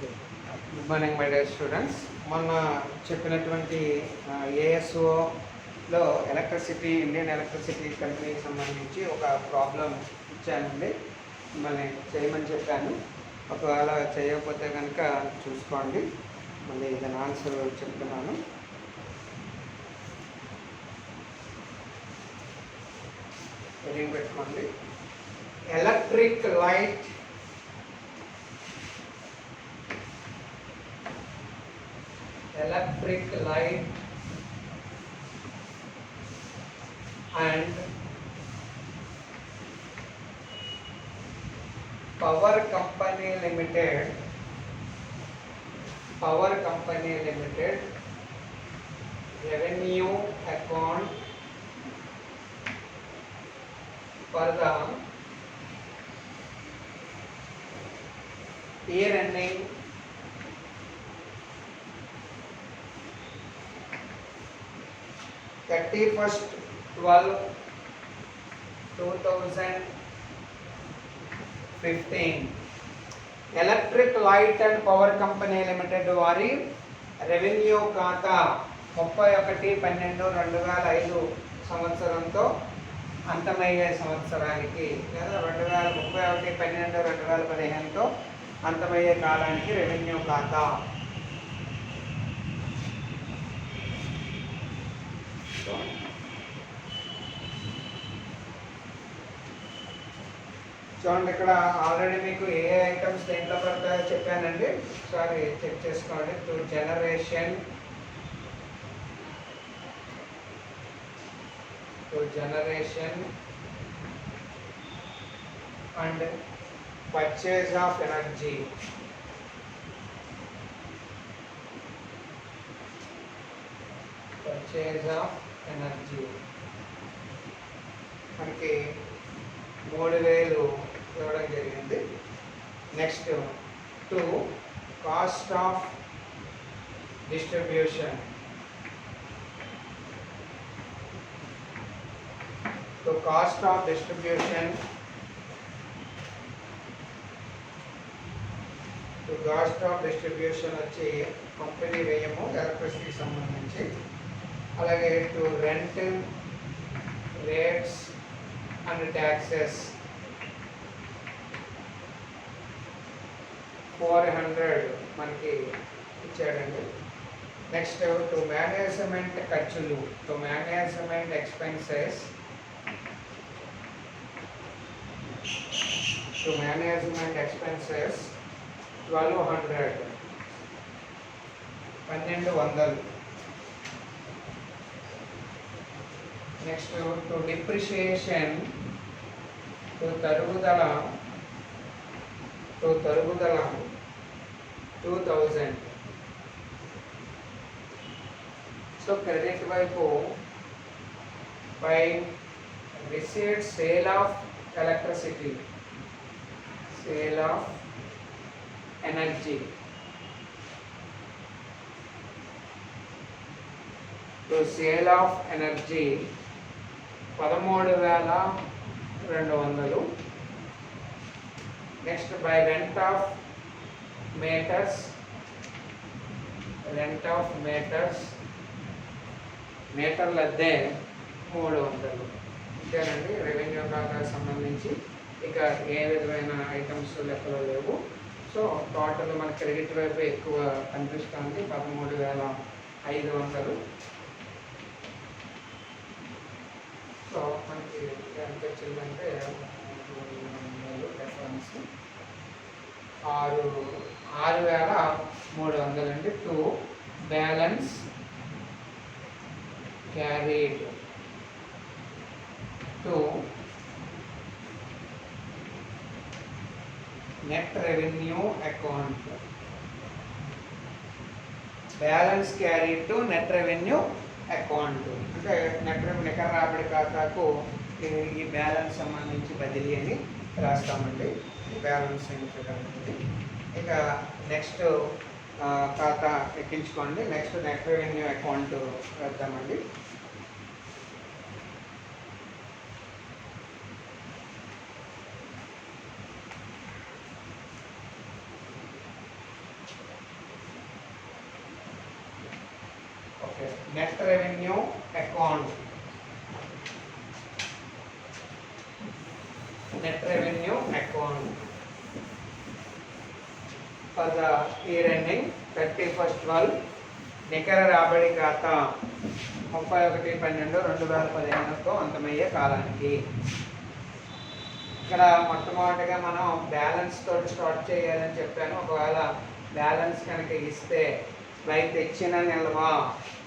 Good morning my dear students. మొన్న చెప్పినటువంటి ఏఎస్ఓలో Indian electricity కంపెనీకి సంబంధించి ఒక ప్రాబ్లం ఇచ్చానండి. మిమ్మల్ని చేయమని చెప్పాను. ఒకవేళ చేయకపోతే కనుక చూసుకోండి. మళ్ళీ దాని ఆన్సర్ చెప్తున్నాను. హెడింగ్ పెట్టుకోండి. Electric light and power company limited revenue account for the year ending 31st 12/2015 electric light and power company limited వారి రెవెన్యూ ఖాతా 31/12/2005 సంవత్సరంతో అంతమయ్యే సంవత్సరానికి లేదా 31/12/2015తో అంతమయ్యే కాలానికి రెవెన్యూ ఖాతా చూడండి. ఇక్కడ ఆల్రెడీ మీకు ఏ ఐటమ్స్ దేంట్లో పడతాయో చెప్పానండి. ఒకసారి చెక్ చేసుకోండి. To generation and purchase of energy. మనకి 3000 ఇవ్వడం జరిగింది. Next to cost of distribution. వచ్చి కంపెనీ వ్యయము ఎలక్ట్రిసిటీకి సంబంధించి. అలాగే to rent rates and taxes 400 మనకి ఇచ్చాడండి. నెక్స్ట్ టు మేనేజ్మెంట్ ఖర్చులు, management expenses 1200. Next to depreciation, తరుగుదల 2000. సో క్రెడిట్ వైపు by received sale of energy. Sale of energy 13,200. Next by rent of మీటర్ల అద్దె 300. ఇంతేనండి రెవెన్యూ ఖాతాకు సంబంధించి. ఇక ఏ విధమైన ఐటమ్స్ లెక్కలో లేవు. సో టోటల్ మన క్రెడిట్ వైపు ఎక్కువ కనిపిస్తుంది, 13,500. సో మనకి ఎంత వచ్చిందంటే 6,300 అండి. To balance carried to net revenue account. Balance carried to net revenue account అంటే నికర రాబడి ఖాతాకు ఈ బ్యాలెన్స్ సంబంధించి బదిలీ అని రాస్తామండి. బ్యాలెన్స్ అనేది. ఇక నెక్స్ట్ ఖాతా ఎక్కించుకోండి. నెక్స్ట్ నెట్ రెవెన్యూ అకౌంట్ వేద్దామండి. Net revenue account, net revenue account for the year ending 31/12. నికర రాబడి ఖాతా 31/12/2015తో అంతమయ్యే కాలానికి. ఇక్కడ మొట్టమొదటిగా మనం బ్యాలెన్స్ తోటి స్టార్ట్ చేయాలని చెప్పాను. ఒకవేళ బ్యాలెన్స్ కనుక ఇస్తే బై తెచ్చిన నిల్వ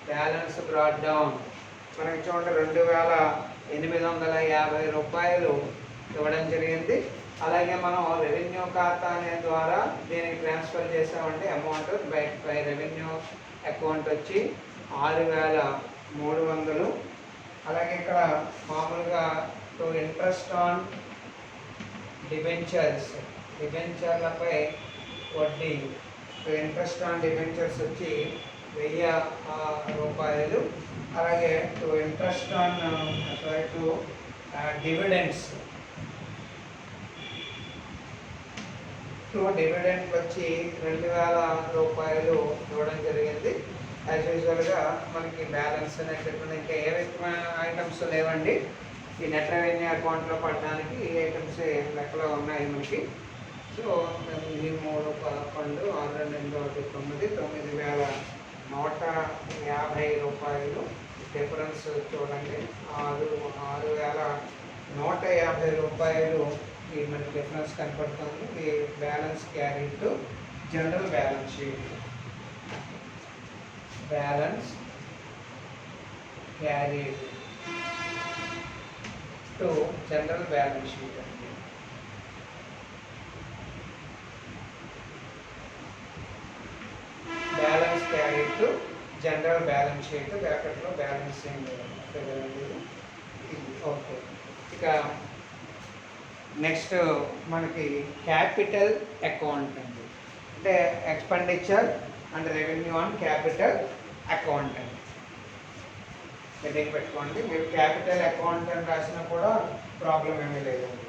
బ్యాలెన్స్ బ్రాట్ డౌన్ మనకి చూడండి 2850 రూపాయలు ఇవ్వడం జరిగింది. అలాగే మనం రెవెన్యూ ఖాతా అనే ద్వారా దీనికి ట్రాన్స్ఫర్ చేసామంటే అమౌంట్ బై రెవెన్యూ అకౌంట్ వచ్చి 6300. అలాగే ఇక్కడ మామూలుగా టు ఇంట్రెస్ట్ ఆన్ డిబెంచర్లపై వడ్డీ, ఇంట్రెస్ట్ ఆన్ డిబెంచర్స్ వచ్చి 1000 రూపాయలు. అలాగే to interest on to dividends, to dividend వచ్చి 2000 రూపాయలు ఇవ్వడం జరిగింది. యాజ్ యూజువల్గా మనకి బ్యాలెన్స్ అనేటటువంటి ఇంకా ఏ ఐటమ్స్ లేవండి ఈ నెట్ రెవెన్యూ అకౌంట్లో పడడానికి. ఈ ఐటమ్స్ లెక్కలో ఉన్నాయి మనకి. సో 3, 11, 6, 2, 9, 9150 రూపాయలు డిఫరెన్స్ చూడండి. 6150 రూపాయలు ఈ మనకి డిఫరెన్స్ కనపడుతుంది. ఈ balance carry to general balance sheet, balance carry to general balance sheet అండి. Balance carry to general balance sheet, బ్రాకెట్లో బ్యాలెన్సింగ్ ఫిగర్ అండి. ఓకే, ఇక నెక్స్ట్ మనకి క్యాపిటల్ అకౌంట్ అండి. అంటే expenditure and revenue on capital account అండి. హెడ్డింగ్ పెట్టుకోండి. మీరు క్యాపిటల్ అకౌంట్ అని రాసినా కూడా ప్రాబ్లం ఏమీ లేదండి.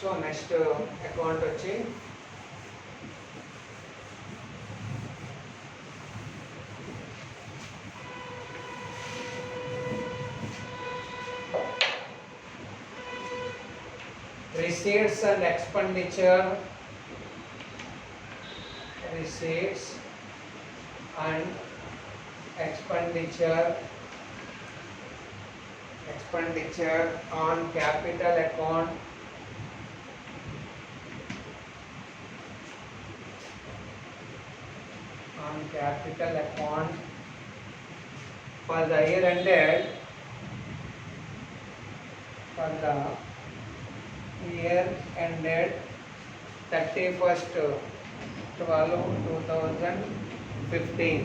సో నెక్స్ట్ అకౌంట్ వచ్చి receipts and expenditure, receipts and expenditure on capital account, for the year ended 31/12/2015.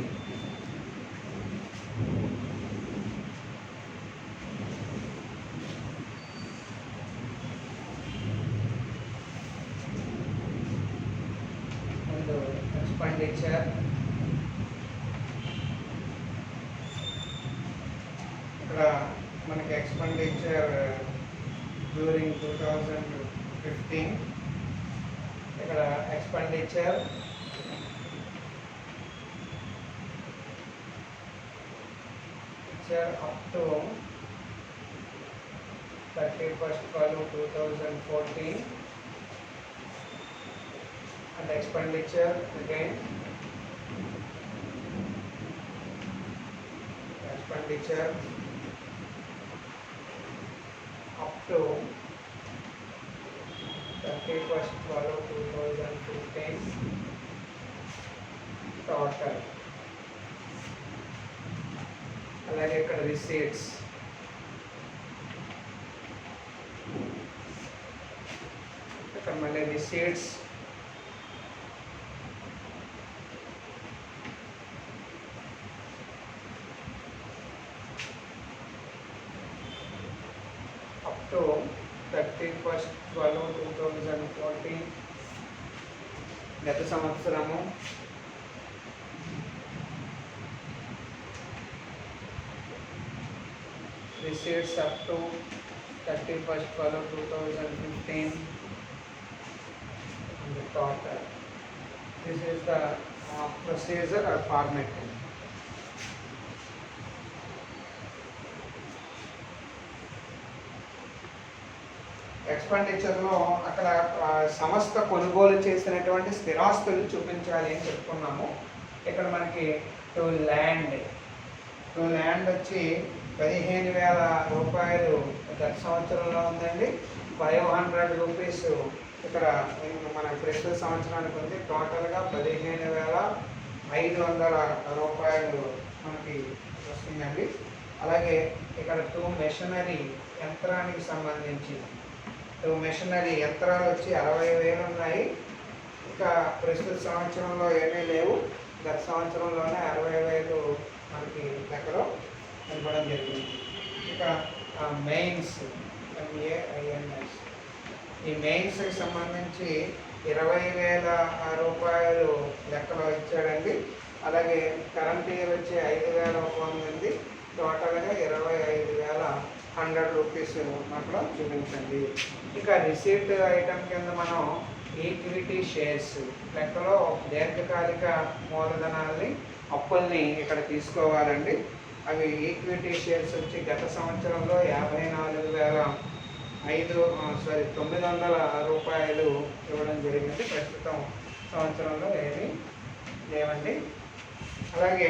And expenditure ఇక్కడ మనకి ఎక్స్పెండిచర్ డ్యూరింగ్ 2015 ఇక్కడ expenditure up to 31/12/2014 and expenditure again up to 31/12/2015 total. అలాగే ఇక్కడ రిసీట్స్ ఇక్కడ మళ్ళీ రిసీట్స్ up to 31/12/2014 గత సంవత్సరము. Receipts up to 31st 2015 and the total. This is the procedure or formatting. ఎక్స్పెండిచర్లో అక్కడ సంస్థ కొనుగోలు చేసినటువంటి స్థిరాస్తులు చూపించాలి అని చెప్పుకున్నాము. ఇక్కడ మనకి టు ల్యాండ్ వచ్చి 15,000 రూపాయలు గత సంవత్సరంలో ఉందండి. 500 రూపీస్ ఇక్కడ మన ప్రస్తుత సంవత్సరానికి ఉంది. టోటల్గా 15,500 రూపాయలు మనకి వస్తుందండి. అలాగే ఇక్కడ 2 మెషినరీ యంత్రానికి సంబంధించి 2 మెషినరీ యంత్రాలు వచ్చి 60,000 ఉన్నాయి. ఇంకా ప్రస్తుత సంవత్సరంలో ఏమీ లేవు. గత సంవత్సరంలోనే 60,000 మనకి లెక్కలో ఇవ్వడం జరిగింది. ఇక మెయిన్స్ MAINS ఈ మెయిన్స్కి సంబంధించి 20,000 రూపాయలు లెక్కలో ఇచ్చాడండి. అలాగే కరెంట్ ఇయర్ వచ్చి 5,100 ఉంది. టోటల్గా 25,100 రూపీస్ అక్కడ చూపించండి. ఇక రిసీట్ ఐటమ్ కింద మనం ఈక్విటీ షేర్స్ లెక్కలో దీర్ఘకాలిక మూలధనాల్ని అప్పుల్ని ఇక్కడ తీసుకోవాలండి. అవి ఈక్విటీ షేర్స్ వచ్చి గత సంవత్సరంలో 900 రూపాయలు ఇవ్వడం జరిగింది. ప్రస్తుతం సంవత్సరంలో ఏమీ లేవండి. అలాగే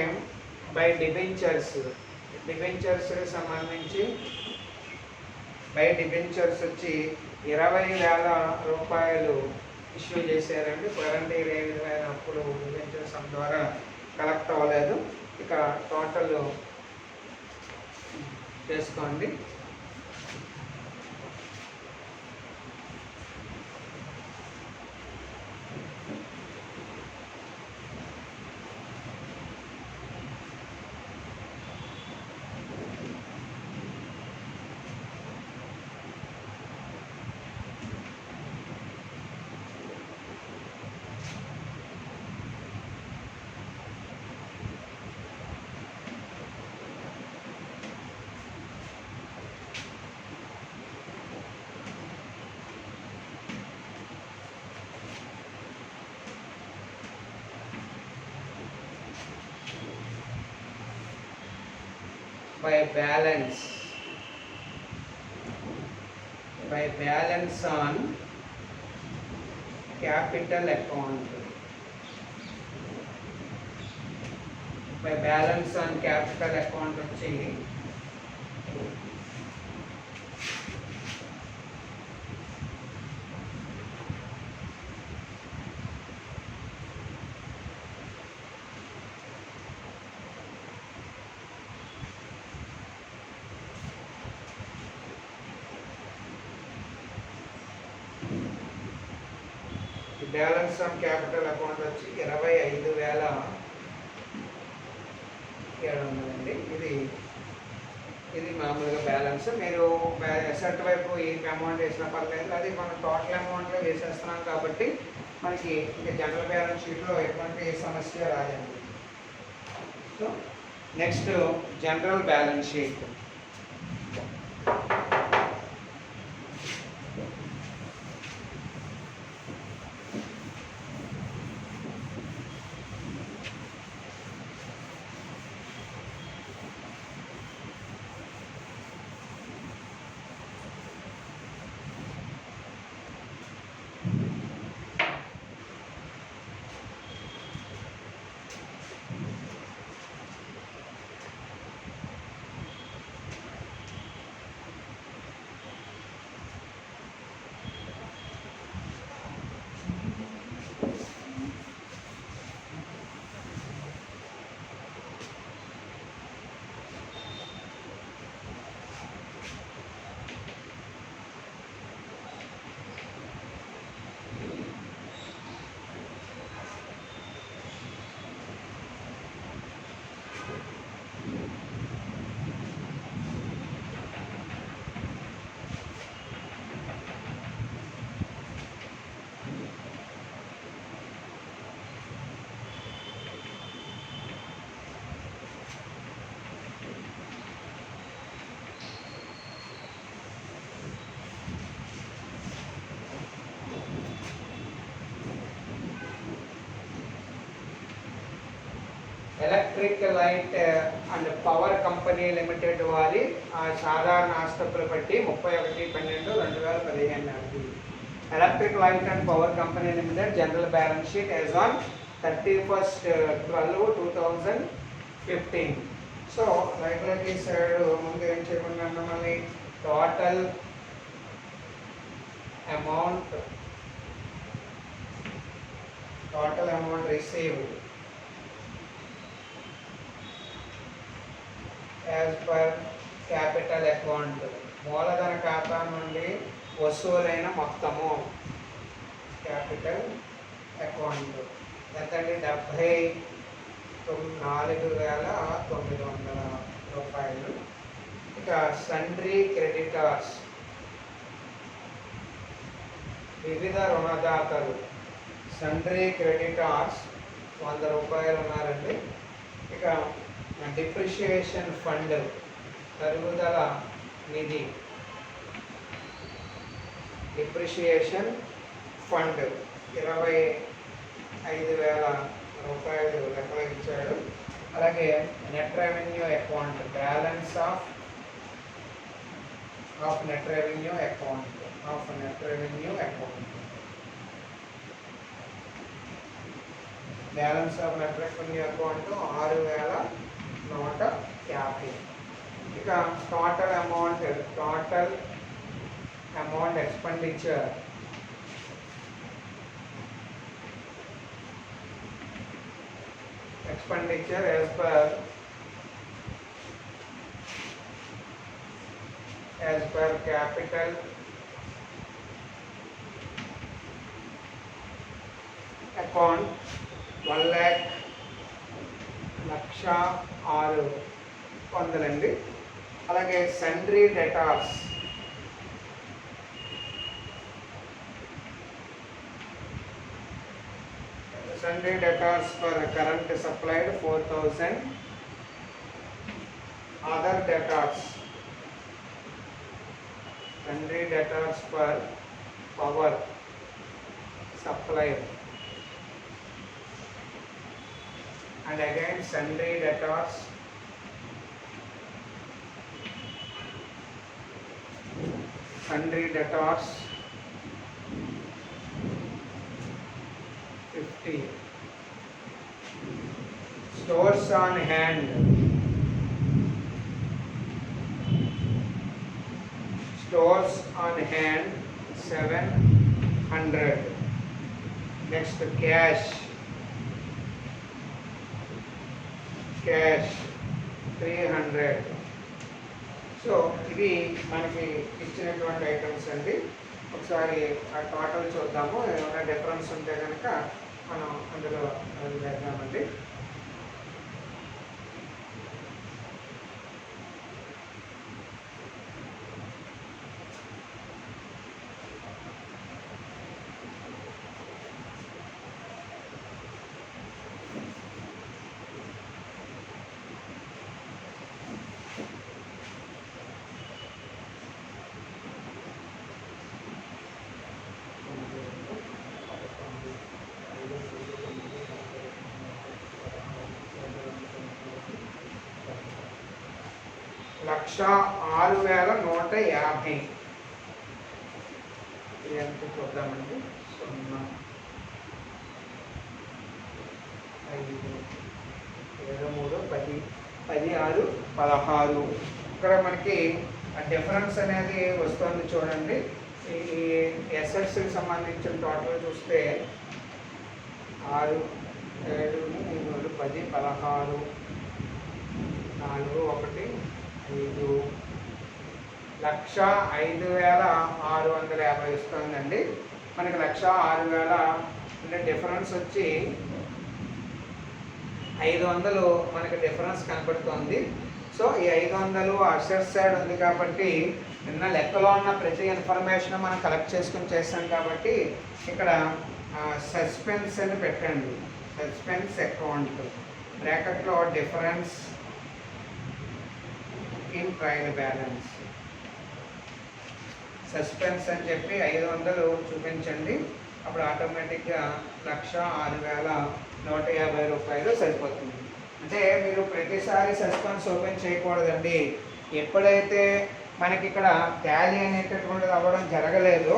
బై డిబెంచర్స్కి సంబంధించి బై డిబెంచర్స్ వచ్చి 20,000 రూపాయలు ఇష్యూ చేశారండి. కరెంట్ ఏ విధమైన అప్పుడు డిబెంచర్స్ ద్వారా కలెక్ట్ అవ్వలేదు. ఇక టోటల్ చేసుకోండి. by balance on capital account. By balance on capital account వచ్చి బ్యాలెన్స్ ఆన్ క్యాపిటల్ అకౌంట్ వచ్చి 25,700 అండి. ఇది మామూలుగా బ్యాలెన్స్. మీరు ఎసెట్ వైపు ఈ అమౌంట్ వేసిన పర్లేదు, అది మనం టోటల్ అమౌంట్లో వేసేస్తున్నాం కాబట్టి మనకి ఇంకా జనరల్ బ్యాలెన్స్ షీట్లో ఎటువంటి సమస్య రాదండి. So next general balance sheet. Electric light and power company limited వారి సాధారణ ఆస్తులు బట్టి 31/12/2015 నాటికి electric light and power company limited general balance sheet as on 31/12/2015. So రైట్లోకి సైడ్ ముందు ఏం చేయమన్నాను మళ్ళీ total amount received as per capital account, మూలధన ఖాతా నుండి వసూలైన మొత్తము క్యాపిటల్ అకౌంట్ ఎంతండి 74,900 రూపాయలు. ఇక సండ్రీ క్రెడిటార్స్ వివిధ రుణదాతలు, సండ్రీ క్రెడిటార్స్ 100 రూపాయలు ఉన్నారండి. ఇక డిప్రిషియేషన్ ఫండ్ తరుగుదల నిధి, డిప్రిషియేషన్ ఫండ్ 25,000 రూపాయలు లెక్కలు ఇచ్చాడు. అలాగే net revenue account, balance of net revenue account balance of net revenue account 6,150. ఇక total amount expenditure as per capital account 1,06,000 అండి. అలాగే sundry debtors for current supplied 4,000. Other debtors, sundry debtors for power supplied, and again sundry debtors $50. Stores on hand, stores on hand 700. Next cash 300. So ఇవి మనకి ఇచ్చినటువంటి items అండి. ఒకసారి ఆ total చూద్దాము, ఏమైనా డిఫరెన్స్ ఉంటే కనుక మనం అందులో వేద్దామండి. లక్ష 6,150. ఇది ఎంత చూద్దామండి. 0, 5, 7, 3, 10, 6, 16. ఇక్కడ మనకి డిఫరెన్స్ అనేది వస్తుంది చూడండి. ఈ ఎస్ఎస్కి సంబంధించిన టోటల్ చూస్తే 6, 7, 3, 10, 16, 4, 1, 5, 1,05,650 వస్తుందండి. మనకి 1,06,000 అంటే డిఫరెన్స్ వచ్చి 500 మనకి డిఫరెన్స్ కనపడుతుంది. సో ఈ 500 అసెట్ సైడ్ ఉంది కాబట్టి నిన్న లెక్కలో ఉన్న ప్రతి ఇన్ఫర్మేషన్ మనం కలెక్ట్ చేసుకుని చేస్తాం కాబట్టి ఇక్కడ సస్పెన్స్ అని పెట్టండి. సస్పెన్స్ అకౌంట్ బ్రాకెట్లో difference in trial balance suspense అని చెప్పి 500 చూపించండి. అప్పుడు ఆటోమేటిక్గా 1,06,150 రూపాయలు సరిపోతుంది. అంటే మీరు ప్రతిసారి సస్పెన్స్ ఓపెన్ చేయకూడదండి. ఎప్పుడైతే మనకి ఇక్కడ టాలీ అనేటటువంటిది అవ్వడం జరగలేదో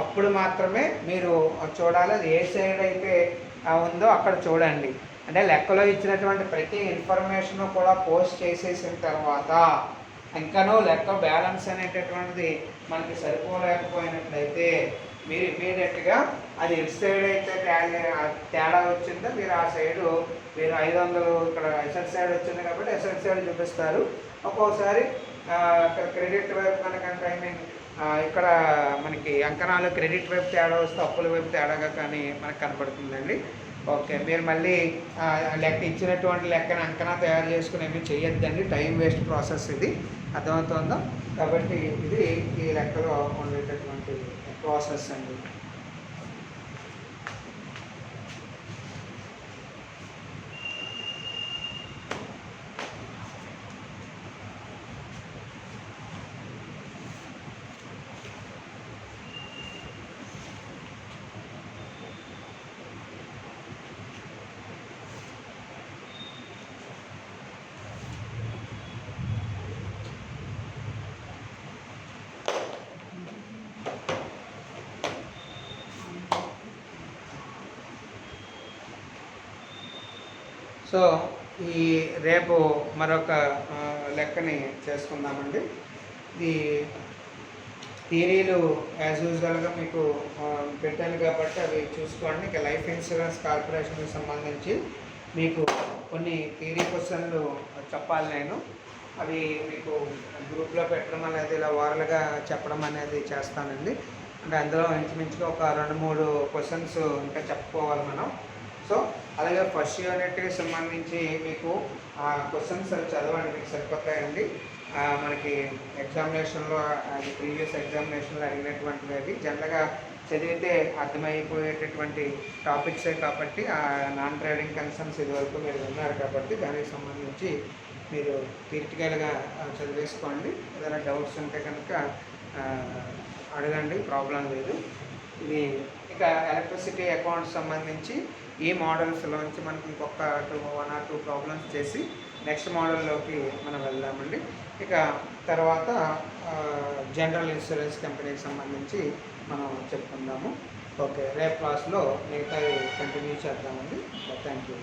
అప్పుడు మాత్రమే మీరు చూడాలి. అది ఏ సైడ్ అయితే ఉందో అక్కడ చూడండి. అంటే లెక్కలో ఇచ్చినటువంటి ప్రతి ఇన్ఫర్మేషన్ కూడా పోస్ట్ చేసేసిన తర్వాత ఇంకనూ లెక్క బ్యాలెన్స్ అనేటటువంటిది మనకి సరిపోలేకపోయినట్లయితే మీరు ఇమీడియట్గా అది ఎటు సైడ్ అయితే తేడా వచ్చిందో మీరు ఆ సైడు మీరు 500 ఇక్కడ ఎసెట్ సైడ్ వచ్చింది కాబట్టి ఎసెట్ సైడ్ చూపిస్తారు. ఒక్కోసారి ఇక్కడ క్రెడిట్ వైపు కనుక ఇక్కడ మనకి అంకణాలు క్రెడిట్ వైపు తేడా వస్తే అప్పుల వైపు తేడాగా కానీ మనకు కనపడుతుందండి. ఓకే, మీరు మళ్ళీ లెక్క ఇచ్చినటువంటి లెక్కను అంకణా తయారు చేసుకుని ఏమీ చేయొద్దండి. టైం వేస్ట్ ప్రాసెస్ ఇది, అర్థమవుతుందో. కాబట్టి ఇది ఈ లెక్కలో ఉండేటటువంటి ప్రాసెస్ అండి. సో ఈ రేపు మరొక లెక్కని చేసుకుందామండి. ఈ థియరీలు యాజ్ యూజువల్గా మీకు పెట్టాను కాబట్టి అవి చూసుకోండి. ఇక లైఫ్ ఇన్సూరెన్స్ కార్పొరేషన్కి సంబంధించి మీకు కొన్ని థియరీ క్వశ్చన్లు చెప్పాలి నేను. అవి మీకు గ్రూప్లో పెట్టడం అనేది ఇలా వారాలుగా చెప్పడం అనేది చేస్తానండి. అంటే అందులో ఇంచుమించుగా ఒక 2-3 క్వశ్చన్స్ ఇంకా చెప్పుకోవాలి మనం. సో అలాగే ఫస్ట్ యూనిట్కి సంబంధించి మీకు క్వశ్చన్స్ చదవండి, మీకు సరిపోతాయండి. మనకి ఎగ్జామినేషన్లో అది ప్రీవియస్ ఎగ్జామినేషన్లో అడిగినటువంటివి అవి జనరల్గా చదివితే అర్థమైపోయేటటువంటి టాపిక్సే కాబట్టి నాన్ ట్రేడింగ్ కన్సర్న్స్ ఇదివరకు మీరు విన్నారు కాబట్టి దానికి సంబంధించి మీరు థియరిటికల్గా చదివేసుకోండి. ఏదైనా డౌట్స్ ఉంటే కనుక అడగండి, ప్రాబ్లం లేదు. ఇది ఇక ఎలక్ట్రిసిటీ అకౌంట్ సంబంధించి ఈ మోడల్స్లోంచి మనకి ఇంకొక 1 or 2 ప్రాబ్లమ్స్ చేసి నెక్స్ట్ మోడల్లోకి మనం వెళ్దామండి. ఇక తర్వాత జనరల్ ఇన్సూరెన్స్ కంపెనీకి సంబంధించి మనం చెప్పుకుందాము. ఓకే, రేపు క్లాస్లో మిగతా కంటిన్యూ చేద్దామండి. Thank you.